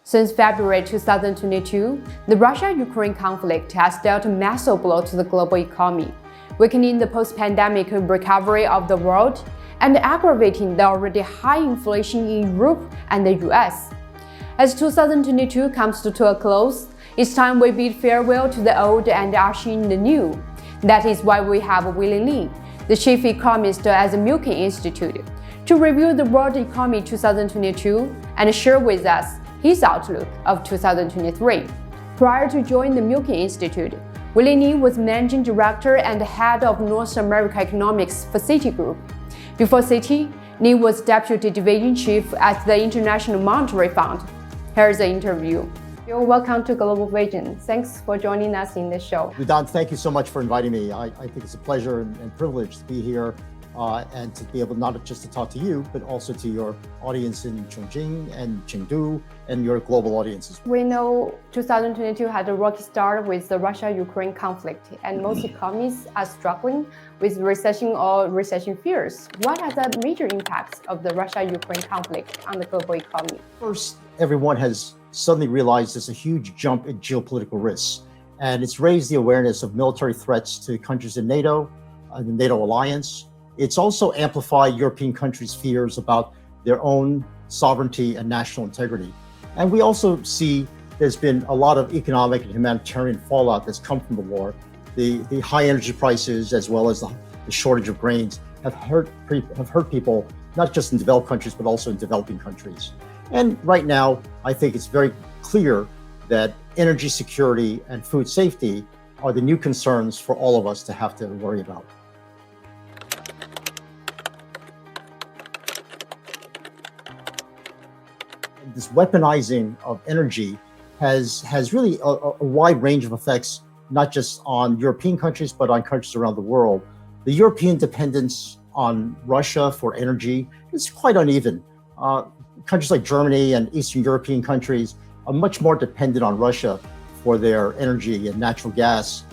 Since February 2022, the Russia-Ukraine conflict has dealt a massive blow to the global economy, weakening the post-pandemic recovery of the world and aggravating the already high inflation in Europe and the US. As 2022 comes to a close, it's time we bid farewell to the old and usher in the new. That is why we have Willie Li, the chief economist at the Milken Institute, to review the world economy 2022 and share with us his outlook of 2023. Prior to joining the Milken Institute, Willie Li was managing director and head of North America Economics for Citi Group. Before Citi, Li was deputy division chief at the International Monetary Fund. Here's the interview. You're welcome to Global Vision. Thanks for joining us in the show. Yudan, thank you so much for inviting me. I think it's a pleasure and privilege to be here and to be able not just to talk to you, but also to your audience in Chongqing and Chengdu and your global audiences. We know 2022 had a rocky start with the Russia-Ukraine conflict, and most economies are struggling with recession or recession fears. What are the major impacts of the Russia-Ukraine conflict on the global economy? First, everyone has suddenly realized there's a huge jump in geopolitical risks, and it's raised the awareness of military threats to countries in NATO, the NATO alliance. It's also amplified European countries' fears about their own sovereignty and national integrity. And we also see there's been a lot of economic and humanitarian fallout that's come from the war. The high energy prices, as well as the shortage of grains, have hurt people, not just in developed countries, but also in developing countries. And right now, I think it's very clear that energy security and food safety are the new concerns for all of us to have to worry about. This weaponizing of energy has really a wide range of effects, not just on European countries, but on countries around the world. The European dependence on Russia for energy is quite uneven. Countries like Germany and Eastern European countries are much more dependent on Russia for their energy and natural gas.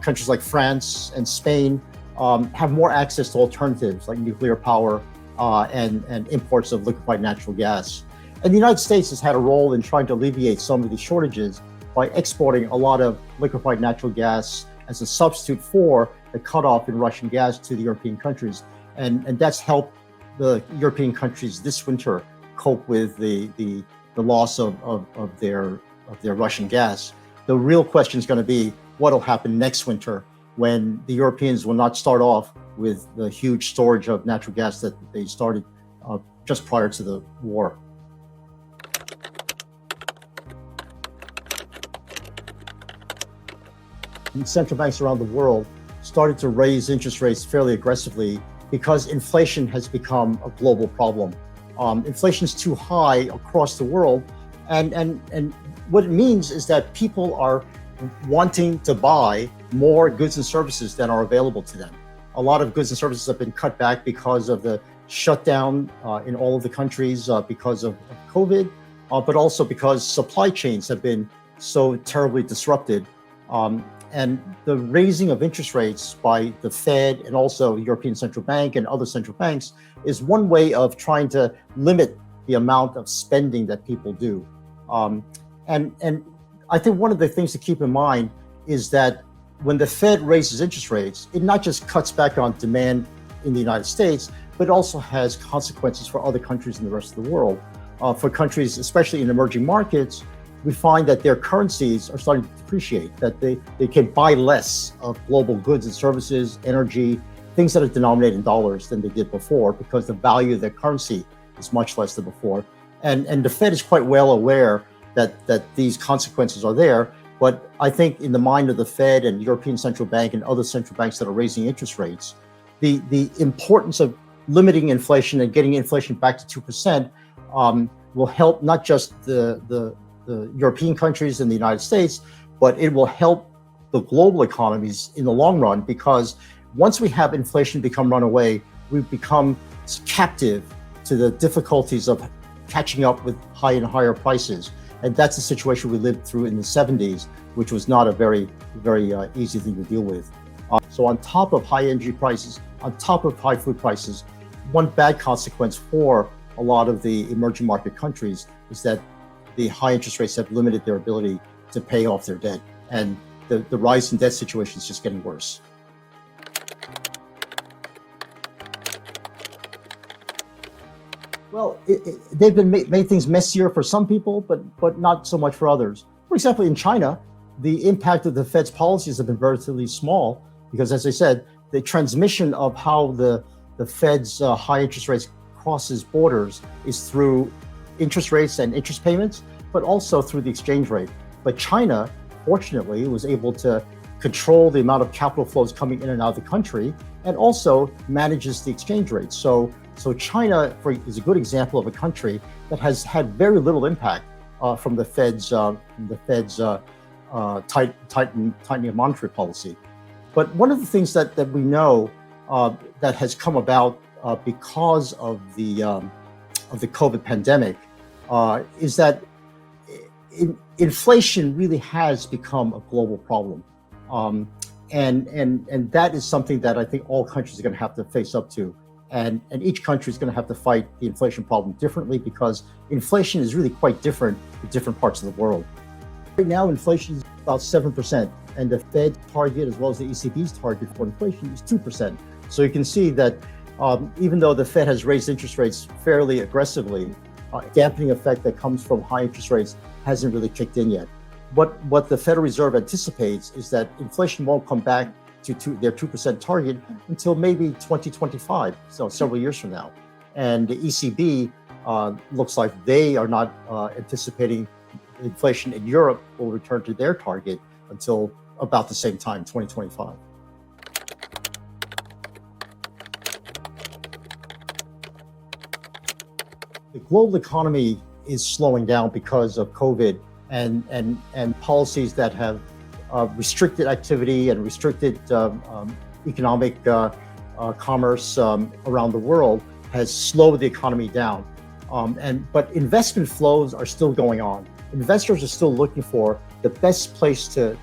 Countries like France and Spain have more access to alternatives like nuclear power and imports of liquefied natural gas. And the United States has had a role in trying to alleviate some of these shortages by exporting a lot of liquefied natural gas as a substitute for the cutoff in Russian gas to the European countries. And that's helped the European countries this winter cope with the loss of their Russian gas. The real question is going to be what will happen next winter when the Europeans will not start off with the huge storage of natural gas that they started just prior to the war. And central banks around the world started to raise interest rates fairly aggressively because inflation has become a global problem. Inflation is too high across the world, and what it means is that people are wanting to buy more goods and services than are available to them. A lot of goods and services have been cut back because of the shutdown in all of the countries because of COVID, but also because supply chains have been so terribly disrupted. And the raising of interest rates by the Fed and also European Central Bank and other central banks is one way of trying to limit the amount of spending that people do. And I think one of the things to keep in mind is that when the Fed raises interest rates, it not just cuts back on demand in the United States, but also has consequences for other countries in the rest of the world. For countries, especially in emerging markets, we find that their currencies are starting to depreciate, that they can buy less of global goods and services, energy, things that are denominated in dollars than they did before because the value of their currency is much less than before. And the Fed is quite well aware that these consequences are there. But I think in the mind of the Fed and European Central Bank and other central banks that are raising interest rates, the importance of limiting inflation and getting inflation back to 2% will help not just the European countries and the United States, but it will help the global economies in the long run, because once we have inflation become runaway, we become captive to the difficulties of catching up with higher and higher prices. And that's the situation we lived through in the 70s, which was not a very easy thing to deal with. So on top of high energy prices, on top of high food prices, one bad consequence for a lot of the emerging market countries is that the high interest rates have limited their ability to pay off their debt. And the rise in debt situation is just getting worse. Well, they've been made things messier for some people, but not so much for others. For example, in China, the impact of the Fed's policies have been relatively small because, as I said, the transmission of how the Fed's high interest rates crosses borders is through interest rates and interest payments, but also through the exchange rate. But China, fortunately, was able to control the amount of capital flows coming in and out of the country, and also manages the exchange rate. So China is a good example of a country that has had very little impact from the Fed's tightening of monetary policy. But one of the things that we know that has come about because of the COVID pandemic is that inflation really has become a global problem, and that is something that I think all countries are going to have to face up to. And each country is going to have to fight the inflation problem differently because inflation is really quite different in different parts of the world. Right now, inflation is about 7%, and the Fed's target, as well as the ECB's target for inflation, is 2%. So you can see that even though the Fed has raised interest rates fairly aggressively, dampening effect that comes from high interest rates hasn't really kicked in yet. What the Federal Reserve anticipates is that inflation won't come back to their 2% target until maybe 2025, so several years from now. And the ECB looks like they are not anticipating inflation in Europe will return to their target until about the same time, 2025. The global economy is slowing down because of COVID and policies that have restricted activity and restricted economic commerce around the world has slowed the economy down. But investment flows are still going on. Investors are still looking for the best place to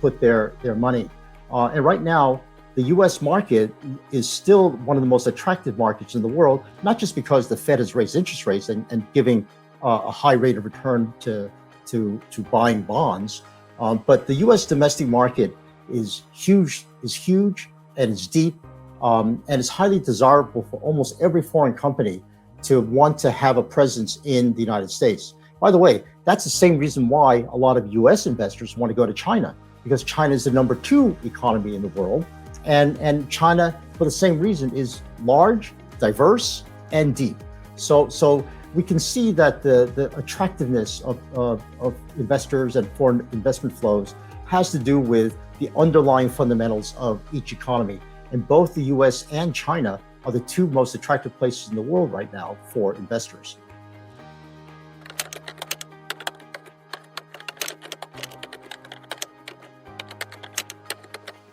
put their money. And right now, the US market is still one of the most attractive markets in the world, not just because the Fed has raised interest rates and giving a high rate of return to buying bonds, but the U.S. domestic market is huge and it's deep, and it's highly desirable for almost every foreign company to want to have a presence in the United States. By the way, that's the same reason why a lot of U.S. investors want to go to China, because China is the number 2 economy in the world, and China, for the same reason, is large, diverse, and deep. So we can see that the attractiveness of investors and foreign investment flows has to do with the underlying fundamentals of each economy. And both the US and China are the 2 most attractive places in the world right now for investors.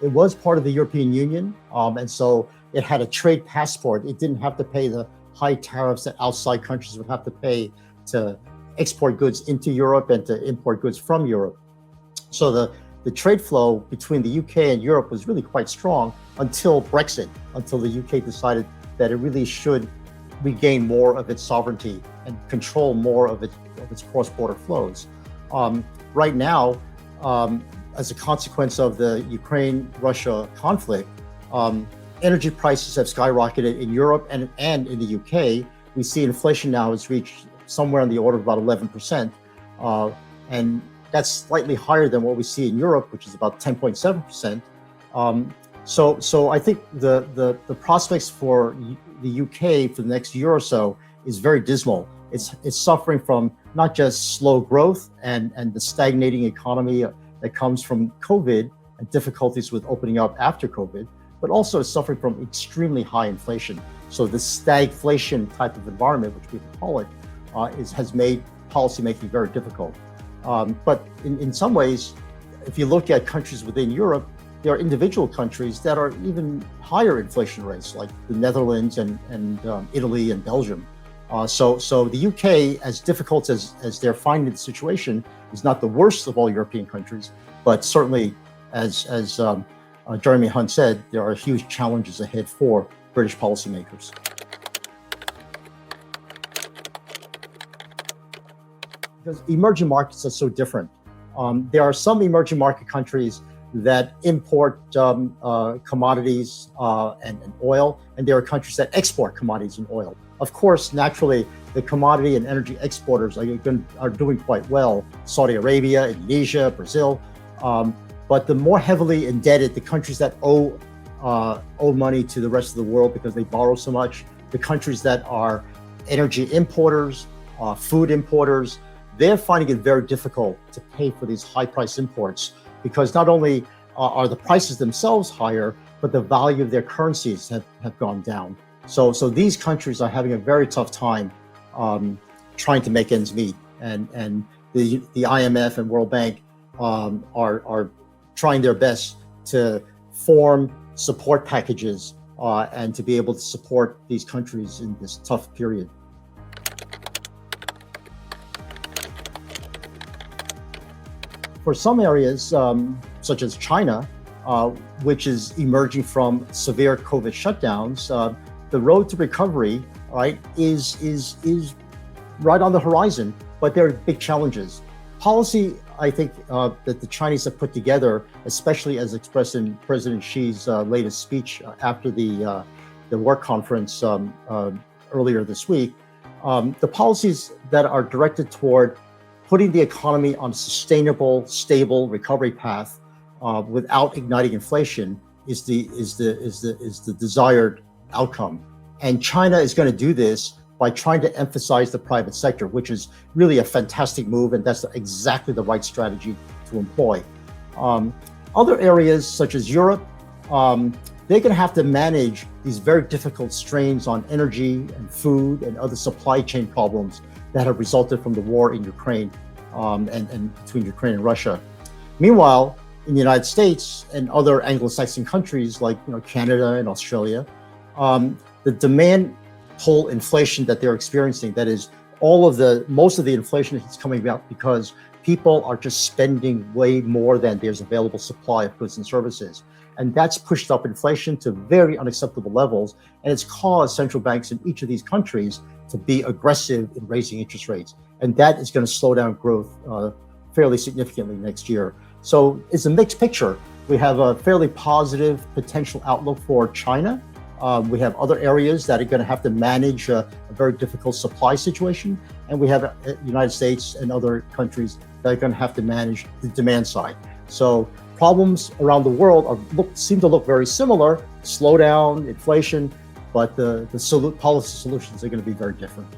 It was part of the European Union, and so it had a trade passport. It didn't have to pay the high tariffs that outside countries would have to pay to export goods into Europe and to import goods from Europe. So the trade flow between the UK and Europe was really quite strong until Brexit, until the UK decided that it really should regain more of its sovereignty and control more of its cross-border flows. Right now, as a consequence of the Ukraine-Russia conflict, energy prices have skyrocketed in Europe and in the UK. We see inflation now has reached somewhere on the order of about 11%. And that's slightly higher than what we see in Europe, which is about 10.7%. So I think the prospects for the UK for the next year or so is very dismal. It's suffering from not just slow growth and the stagnating economy that comes from COVID and difficulties with opening up after COVID, but also is suffering from extremely high inflation. So the stagflation type of environment, which people call it, has made policymaking very difficult. But in some ways, if you look at countries within Europe, there are individual countries that are even higher inflation rates, like the Netherlands and Italy and Belgium. So the UK, as difficult as they're finding the situation, is not the worst of all European countries, but certainly, as Jeremy Hunt said, there are huge challenges ahead for British policymakers. Because emerging markets are so different. There are some emerging market countries that import commodities and oil, and there are countries that export commodities and oil. Of course, naturally, the commodity and energy exporters are doing quite well. Saudi Arabia, Indonesia, Brazil. But the more heavily indebted, the countries that owe money to the rest of the world because they borrow so much, the countries that are energy importers, food importers, they're finding it very difficult to pay for these high price imports because not only are the prices themselves higher, but the value of their currencies have gone down. So these countries are having a very tough time trying to make ends meet. And the IMF and World Bank are trying their best to form support packages and to be able to support these countries in this tough period. For some areas, such as China, which is emerging from severe COVID shutdowns, the road to recovery, right, is right on the horizon, but there are big challenges. Policy, I think, that the Chinese have put together, especially as expressed in President Xi's latest speech after the work conference earlier this week, the policies that are directed toward putting the economy on a sustainable, stable recovery path without igniting inflation is the desired outcome. And China is going to do this by trying to emphasize the private sector, which is really a fantastic move, and that's exactly the right strategy to employ. Other areas, such as Europe, they're going to have to manage these very difficult strains on energy and food and other supply chain problems that have resulted from the war in Ukraine and between Ukraine and Russia. Meanwhile, in the United States and other Anglo-Saxon countries like Canada and Australia, the demand pull inflation that they're experiencing, that is most of the inflation is coming about because people are just spending way more than there's available supply of goods and services. And that's pushed up inflation to very unacceptable levels. And it's caused central banks in each of these countries to be aggressive in raising interest rates. And that is going to slow down growth fairly significantly next year. So it's a mixed picture. We have a fairly positive potential outlook for China. We have other areas that are going to have to manage a very difficult supply situation. And we have the United States and other countries that are going to have to manage the demand side. So problems around the world seem to look very similar: slowdown, inflation, but the policy solutions are going to be very different.